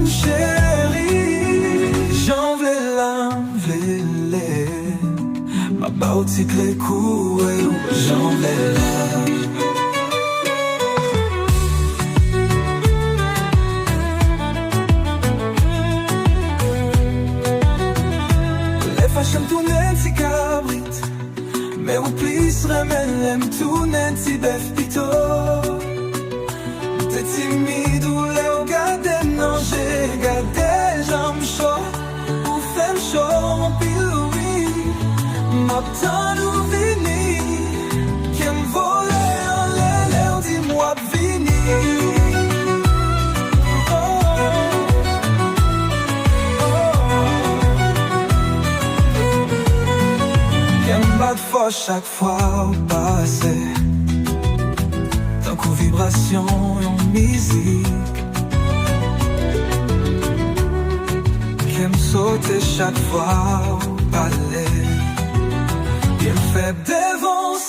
femme chérie, j'en vais l'enlever. Ma bautique les coups, j'en vais là. Les fashion tout n'est si cabrit, mais ou plus remène l'aime tout n'est si bœuf pito. T'es timide ou les regarder, non j'ai gardé jambes chaud, ou femme chaud en piloui. M'attend ou vini, qui me volait en l'air, dis-moi vini. Pas de fois chaque fois au passé, tant qu'aux vibrations et en musique, qui me sauter chaque fois au palais.